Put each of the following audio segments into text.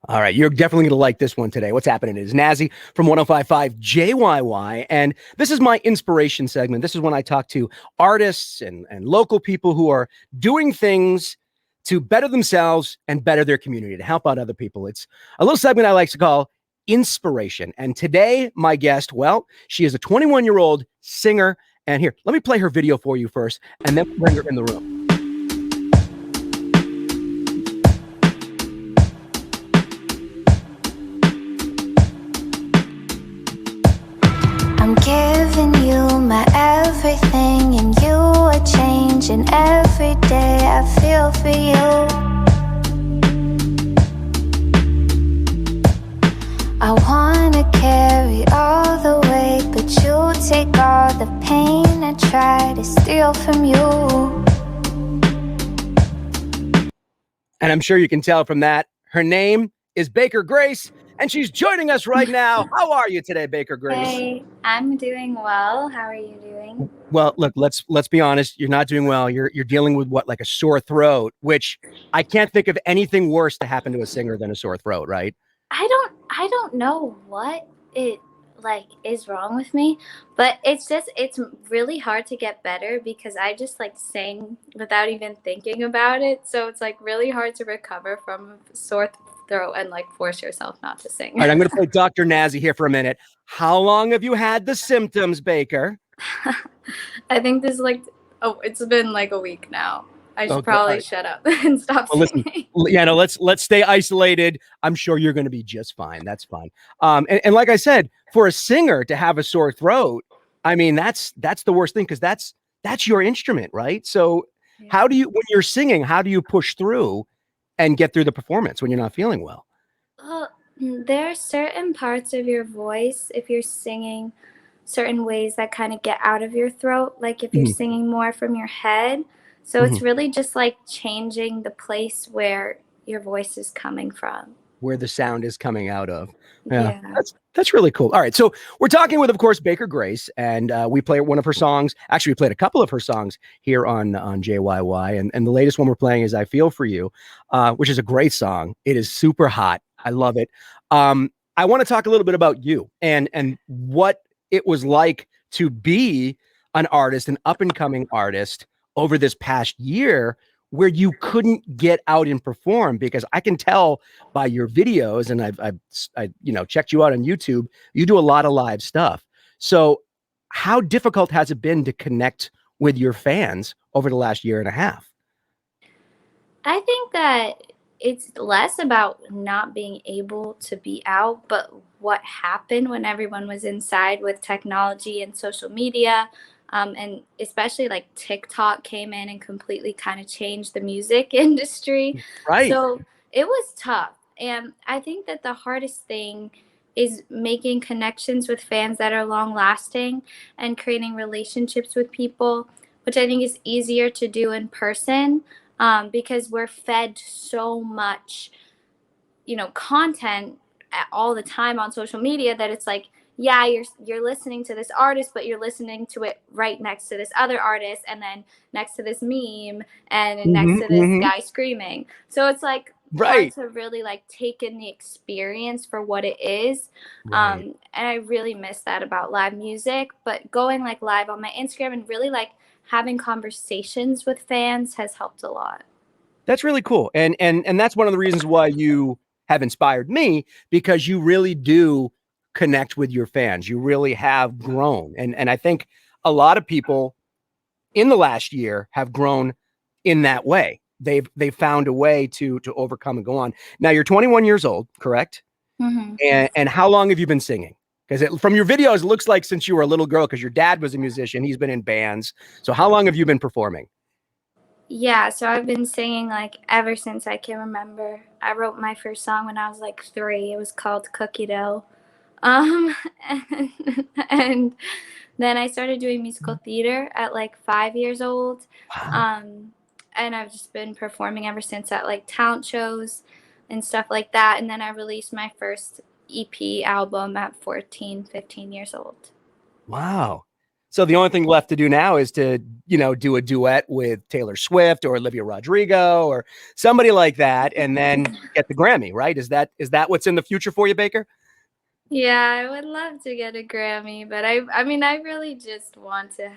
All right, you're definitely going to like this one today. What's happening is Nazi from 1055 JYY. And this is my inspiration segment. This is when I talk to artists and local people who are doing things to better themselves and better their community, to help out other people. It's a little segment I like to call Inspiration. And today, my guest, well, she is a 21-year-old singer. And here, let me play her video for you first, and then bring her in the room. I'm giving you my everything, and you are changing every day. I feel for you. I wanna carry all the weight, but you take all the pain I try to steal from you. And I'm sure you can tell from that, her name is Baker Grace, and she's joining us right now. How are you today, Baker Grace? Hey, I'm doing well. How are you doing? Well, look, let's be honest. You're not doing well. You're dealing with what, like a sore throat, which I can't think of anything worse to happen to a singer than a sore throat, right? I don't know what it is wrong with me, but it's really hard to get better because I just sing without even thinking about it. So it's really hard to recover from a sore throat and force yourself not to sing. All right, I'm going to play Dr. Nazi here for a minute. How long have you had the symptoms, Baker? I think this it's been a week now. I should probably shut up and stop singing. Listen, yeah, no, let's stay isolated. I'm sure you're going to be just fine. That's fine. And like I said, for a singer to have a sore throat, I mean, that's the worst thing, because that's your instrument, right? So Yeah. how do you, when you're singing, how do you push through and get through the performance when you're not feeling well? Well, there are certain parts of your voice, if you're singing certain ways, that kind of get out of your throat, like if you're singing more from your head. So it's really just changing the place where your voice is coming from. Where the sound is coming out of. Yeah. That's really cool. All right, so we're talking with, of course, Baker Grace, and we play one of her songs. Actually, we played a couple of her songs here on JYY, and the latest one we're playing is "I Feel for You," which is a great song. It is super hot. I love it. I want to talk a little bit about you and what it was like to be an artist, an up and coming artist, over this past year, where you couldn't get out and perform, because I can tell by your videos, and I've checked you out on YouTube, you do a lot of live stuff. So how difficult has it been to connect with your fans over the last year and a half? I think that it's less about not being able to be out, but what happened when everyone was inside with technology and social media. And especially TikTok came in and completely kind of changed the music industry. Right. So it was tough. And I think that the hardest thing is making connections with fans that are long lasting and creating relationships with people, which I think is easier to do in person, because we're fed so much, content all the time on social media, that it's yeah, you're listening to this artist, but you're listening to it right next to this other artist, and then next to this meme, and next to this guy screaming. So it's hard to really take in the experience for what it is. Right. And I really miss that about live music. But going live on my Instagram and really having conversations with fans has helped a lot. That's really cool. And that's one of the reasons why you have inspired me, because you really do connect with your fans. You really have grown. And I think a lot of people in the last year have grown in that way. They've found a way to overcome and go on. Now you're 21 years old, correct? And how long have you been singing? Because from your videos, it looks like since you were a little girl, because your dad was a musician, he's been in bands. So how long have you been performing? Yeah, so I've been singing ever since I can remember. I wrote my first song when I was 3. It was called Cookie Dough. And, and then I started doing musical theater at 5 years old. And I've just been performing ever since at talent shows and stuff like that. And then I released my first EP album at 14, 15 years old. Wow. So the only thing left to do now is to, do a duet with Taylor Swift or Olivia Rodrigo or somebody like that, and then get the Grammy, right? Is that what's in the future for you, Baker? Yeah, I would love to get a Grammy, but I mean, I really just want to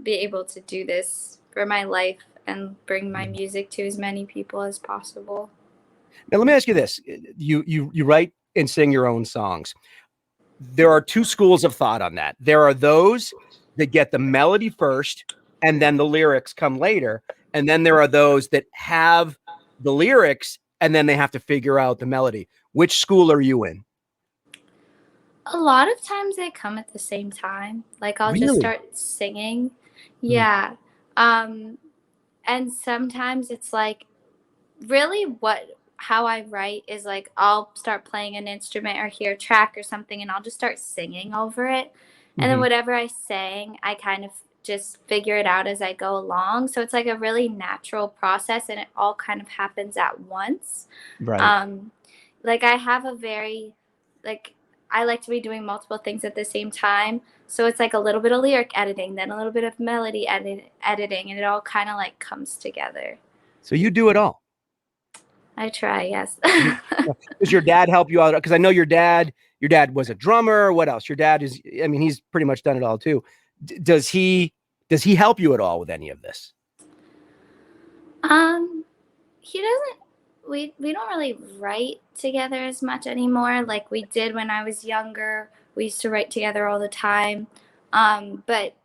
be able to do this for my life and bring my music to as many people as possible. Now, let me ask you this: you write and sing your own songs. There are two schools of thought on that. There are those that get the melody first, and then the lyrics come later, and then there are those that have the lyrics, and then they have to figure out the melody. Which school are you in? A lot of times they come at the same time. Like I'll just Really? start singing. Mm. Yeah. And sometimes it's like really how I write is like I'll start playing an instrument or hear a track or something and I'll just start singing over it. And then Mhm. whatever I sang, I kind of just figure it out as I go along. So it's like a really natural process and it all kind of happens at once. Right. Um like I have a very like I like to be doing multiple things at the same time. So it's like a little bit of lyric editing, then a little bit of melody editing, and it all kind of like comes together. So you do it all. I try, yes. Does your dad help you out? Because I know your dad was a drummer. What else? Your dad is, I mean, he's pretty much done it all too. Does he help you at all with any of this? um, he doesn't. We don't really write together as much anymore. Like we did when I was younger. We used to write together all the time. But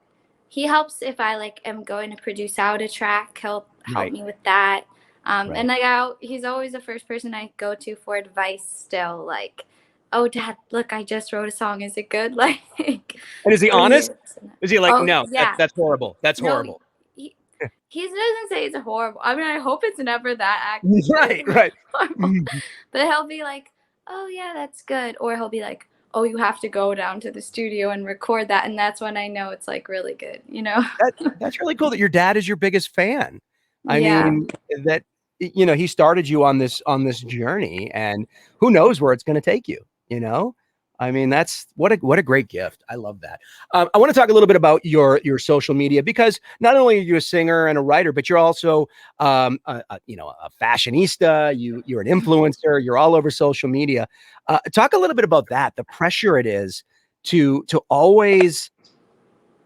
he helps if I like am going to produce out a track. He'll help Right. me with that. And Right. like he's always the first person I go to for advice. Still, like, oh, Dad, look, I just wrote a song. Is it good? Like, And is he so he honest? is. Is he like, Oh no, that's yeah, that's horrible. That's no, horrible. he he doesn't say it's horrible. I mean, I hope it's never that actually Right. Right. horrible. Mhm. But he'll be like, "Oh yeah, that's good," or he'll be like, "Oh, you have to go down to the studio and record that," and that's when I know it's like really good, you know? That's really cool that your dad is your biggest fan. I Yeah. mean, that he started you on this journey, and who knows where it's going to take you. You know, I mean, that's what a great gift. I love that. I want to talk a little bit about your social media because not only are you a singer and a writer, but you're also a fashionista. You're an influencer. You're all over social media. Talk a little bit about that. The pressure it is to always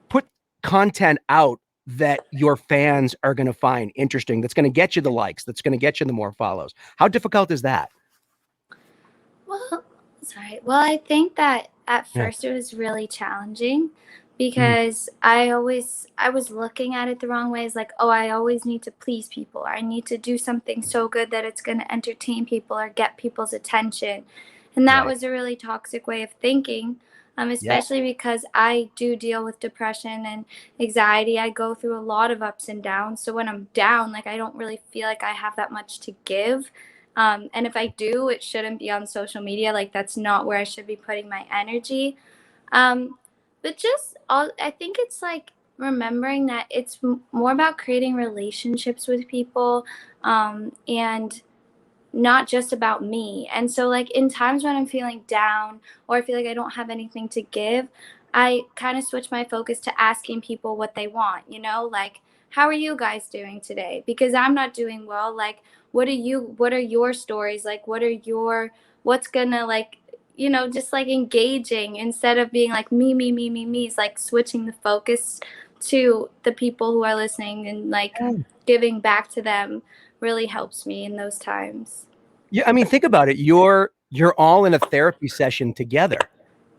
put content out that your fans are going to find interesting, that's going to get you the likes, that's going to get you the more follows. How difficult is that? Well, sorry. Well, I think that at Yeah. first it was really challenging Mhm. because I was looking at it the wrong way. It's like, oh, I always need to please people. I need to do something so good that it's going to entertain people or get people's attention. And that Right. was a really toxic way of thinking. Yeah. Especially because I do deal with depression and anxiety. I go through a lot of ups and downs. So when I'm down, like I don't really feel like I have that much to give. And if I do, it shouldn't be on social media. Like that's not where I should be putting my energy. Um, but just all, I think it's like remembering that it's more about creating relationships with people, and not just about me. And so, like, in times when I'm feeling down or I feel like I don't have anything to give, I kind of switch my focus to asking people what they want, like, how are you guys doing today? Because I'm not doing well. Like, what are your stories? Like, what's gonna, like, just like engaging instead of being like me. It's like switching the focus to the people who are listening and like giving back to them really helps me in those times. Yeah, I mean, think about it. You're all in a therapy session together.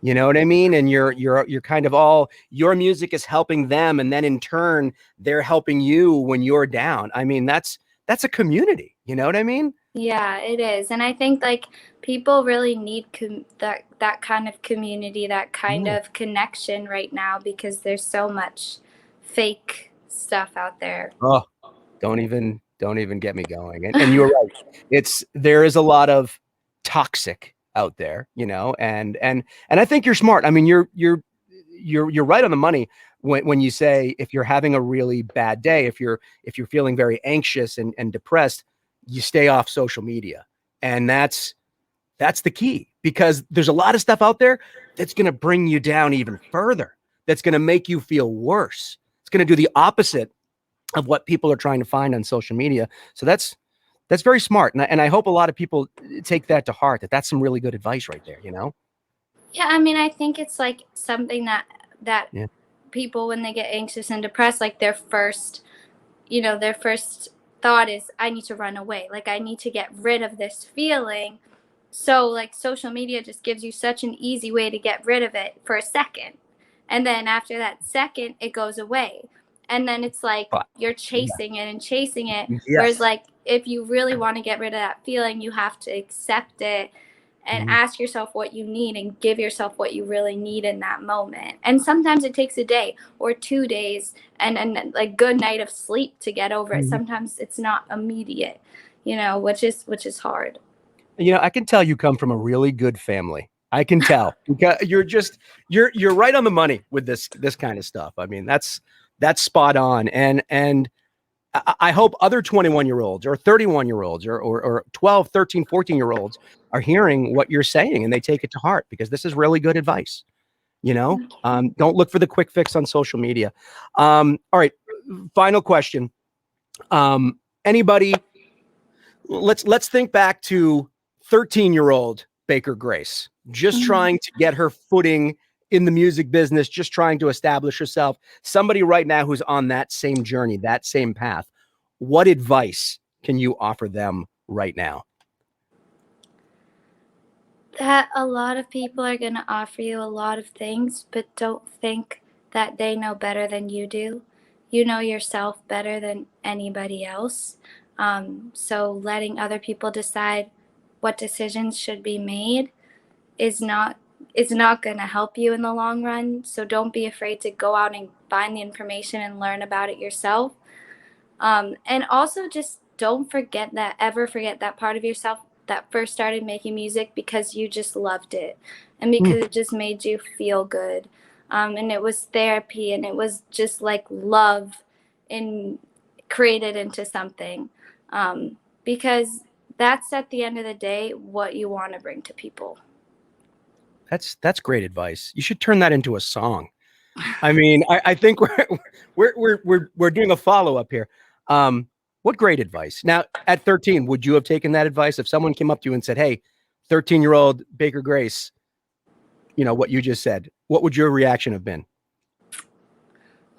You know what I mean? And you're kind of all, your music is helping them, and then in turn they're helping you when you're down. I mean, that's a community. You know what I mean? Yeah, it is. And I think like people really need that kind of community, that kind Yeah. of connection right now because there's so much fake stuff out there. Oh, don't even get me going. And you're right. There is a lot of toxic out there, and I think you're smart. I mean, you're right on the money when you say if you're having a really bad day, if you're feeling very anxious and depressed, you stay off social media. And that's the key, because there's a lot of stuff out there that's going to bring you down even further. that's going to make you feel worse. It's going to do the opposite of what people are trying to find on social media. So that's very smart, and I hope a lot of people take that to heart. That's some really good advice right there. Yeah, I mean, I think it's like something that Yeah. people, when they get anxious and depressed, like their first thought is, I need to run away. Like, I need to get rid of this feeling. So, like, social media just gives you such an easy way to get rid of it for a second. And then after that second, it goes away. And then it's like But you're yeah. chasing it and chasing it. Whereas, Yes. like, if you really want to get rid of that feeling, you have to accept it and Mhm. ask yourself what you need and give yourself what you really need in that moment. And sometimes it takes a day or 2 days and like good night of sleep to get over it. Mhm. Sometimes it's not immediate, which is hard. I can tell you come from a really good family. I can tell because you're right on the money with this kind of stuff. I mean, that's spot on. And I hope other 21-year-olds or 31-year-olds or 12, 13, 14-year-olds are hearing what you're saying and they take it to heart because this is really good advice. Don't look for the quick fix on social media. All right. Final question. Anybody, let's think back to 13-year-old Baker Grace, just trying to get her footing in the music business, just trying to establish herself. Somebody right now who's on that same journey, that same path. What advice can you offer them right now? That a lot of people are going to offer you a lot of things, but don't think that they know better than you do. You know yourself better than anybody else. So letting other people decide what decisions should be made is not going to help you in the long run. So don't be afraid to go out and find the information and learn about it yourself. And also just don't ever forget that part of yourself that first started making music because you just loved it and Hmm. because it just made you feel good. And it was therapy and it was just like love in created into something. Because that's at the end of the day what you want to bring to people. That's great advice. You should turn that into a song. I mean, I think we're doing a follow up here. What great advice. Now, at 13, would you have taken that advice if someone came up to you and said, "Hey, 13-year-old Baker Grace, what you just said"? What would your reaction have been?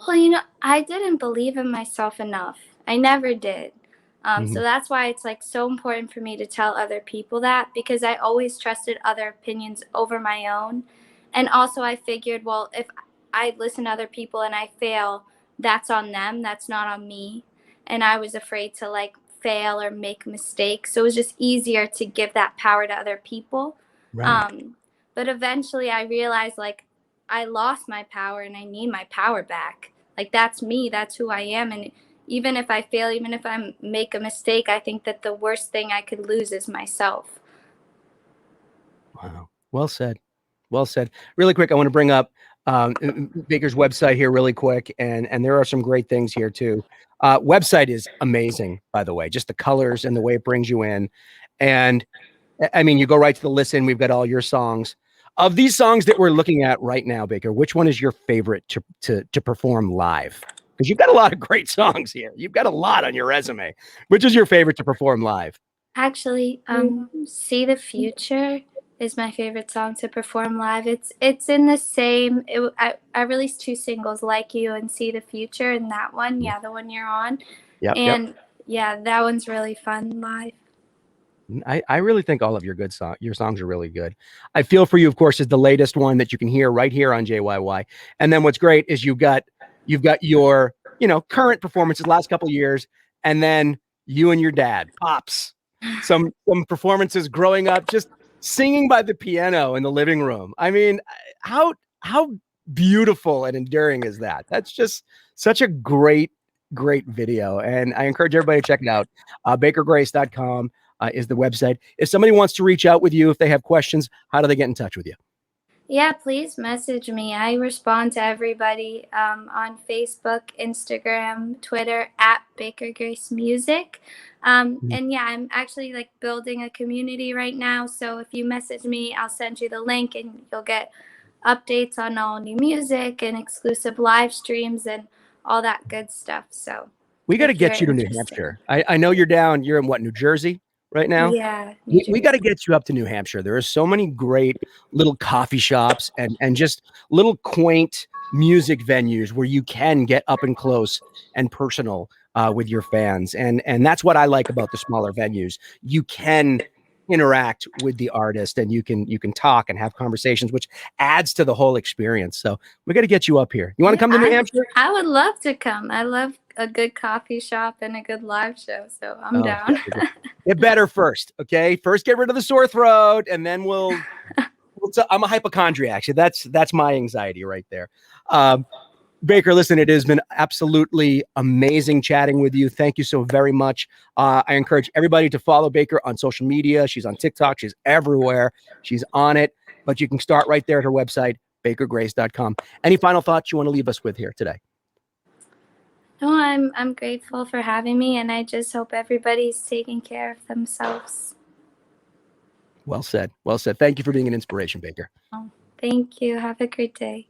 Well, I didn't believe in myself enough. I never did. So Mhm. that's why it's like so important for me to tell other people that because I always trusted other opinions over my own. And also, I figured, well, if I listen to other people and I fail, that's on them, that's not on me. And I was afraid to like fail or make mistakes. So it was just easier to give that power to other people. Right. Um, but eventually, I realized like I lost my power and I need my power back. Like that's me, that's who I am. And even if I fail, even if I make a mistake, I think that the worst thing I could lose is myself. Wow. Well said. Well said. Really quick, I want to bring up Baker's website here really quick, and there are some great things here too. Website is amazing, by the way, just the colors and the way it brings you in. And I mean, you go right to the listen. We've got all your songs. Of these songs that we're looking at right now, Baker, which one is your favorite to perform live? Because you've got a lot of great songs here. You've got a lot on your resume. Which is your favorite to perform live? Actually, "See the Future" is my favorite song to perform live. It's in the same. I released two singles, "Like You" and "See the Future," and that one, yeah, the one you're on, Yep, yep. and yeah, that one's really fun live. I really think all of your songs are really good. I Feel for You, of course, is the latest one that you can hear right here on JYY. And then what's great is you've got your current performances last couple of years, and then you and your dad, Pops, some performances growing up, just singing by the piano in the living room. I mean, how beautiful and enduring is that? That's just such a great video, and I encourage everybody to check it out. Bakergrace.com is the website. If somebody wants to reach out with you, if they have questions, how do they get in touch with you? Yeah, please message me. I respond to everybody on Facebook, Instagram, Twitter at Baker Grace Music. Mhm. And yeah, I'm actually like building a community right now. So if you message me, I'll send you the link and you'll get updates on all new music and exclusive live streams and all that good stuff. So We got to if you're get you to New interested. Hampshire. I know you're in what, New Jersey right now? Yeah, New We got to Jersey. get you up to New Hampshire. There are so many great little coffee shops and just little quaint music venues where you can get up and close and personal with your fans. And that's what I like about the smaller venues. You can interact with the artist and you can talk and have conversations, which adds to the whole experience. So we got to get you up here. You want to Yeah, come to New Hampshire? I would love to come. I love a good coffee shop and a good live show, so I'm Oh, down. get better first, okay? First, get rid of the sore throat, and then I'm a hypochondriac. Actually, that's my anxiety right there. Baker, listen, it has been absolutely amazing chatting with you. Thank you so very much. I encourage everybody to follow Baker on social media. She's on TikTok. She's everywhere. She's on it. But you can start right there at her website, bakergrace.com. Any final thoughts you want to leave us with here today? No, I'm grateful for having me, and I just hope everybody's taking care of themselves. Well said. Well said. Thank you for being an inspiration, Baker. Oh, thank you. Have a great day.